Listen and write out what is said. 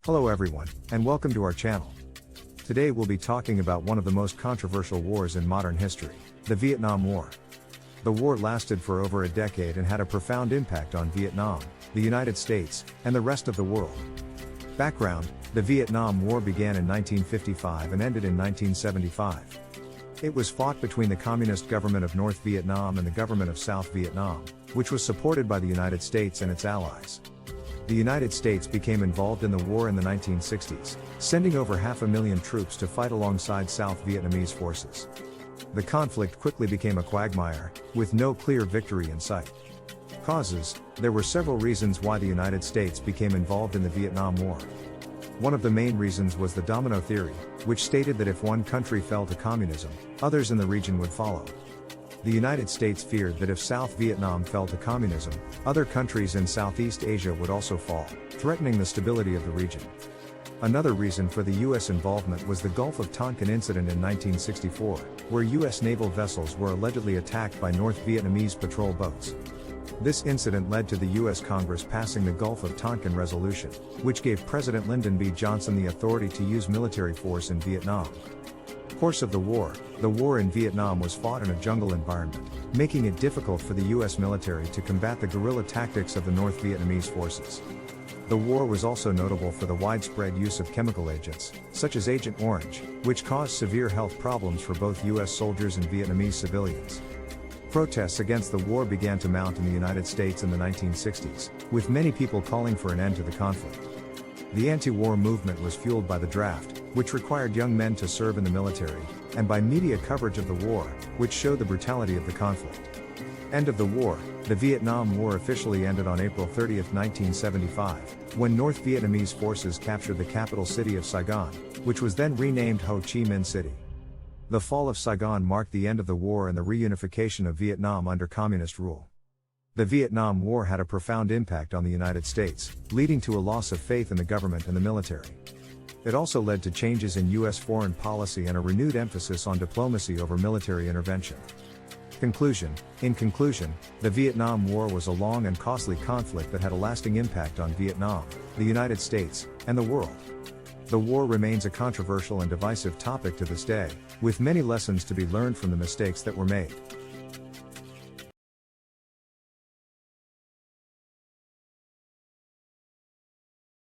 Hello everyone, and welcome to our channel. Today we'll be talking about one of the most controversial wars in modern history, the Vietnam War. The war lasted for over a decade and had a profound impact on Vietnam, the United States, and the rest of the world. Background: the Vietnam War began in 1955 and ended in 1975. It was fought between the Communist government of North Vietnam and the government of South Vietnam, which was supported by the United States and its allies. The United States became involved in the war in the 1960s, sending over 500,000 troops to fight alongside South Vietnamese forces. The conflict quickly became a quagmire, with no clear victory in sight. Causes: there were several reasons why the United States became involved in the Vietnam War. One of the main reasons was the domino theory, which stated that if one country fell to communism, others in the region would follow. The United States feared that if South Vietnam fell to communism, other countries in Southeast Asia would also fall, threatening the stability of the region. Another reason for the U.S. involvement was the Gulf of Tonkin incident in 1964, where U.S. naval vessels were allegedly attacked by North Vietnamese patrol boats. This incident led to the U.S. Congress passing the Gulf of Tonkin Resolution, which gave President Lyndon B. Johnson the authority to use military force in Vietnam. Course of the war: the war in Vietnam was fought in a jungle environment, making it difficult for the U.S. military to combat the guerrilla tactics of the North Vietnamese forces. The war was also notable for the widespread use of chemical agents, such as Agent Orange, which caused severe health problems for both U.S. soldiers and Vietnamese civilians. Protests against the war began to mount in the United States in the 1960s, with many people calling for an end to the conflict. The anti-war movement was fueled by the draft, which required young men to serve in the military, and by media coverage of the war, which showed the brutality of the conflict. End of the war: the Vietnam War officially ended on April 30, 1975, when North Vietnamese forces captured the capital city of Saigon, which was then renamed Ho Chi Minh City. The fall of Saigon marked the end of the war and the reunification of Vietnam under communist rule. The Vietnam War had a profound impact on the United States, leading to a loss of faith in the government and the military. It also led to changes in U.S. foreign policy and a renewed emphasis on diplomacy over military intervention. Conclusion: in conclusion, the Vietnam War was a long and costly conflict that had a lasting impact on Vietnam, the United States, and the world. The war remains a controversial and divisive topic to this day, with many lessons to be learned from the mistakes that were made.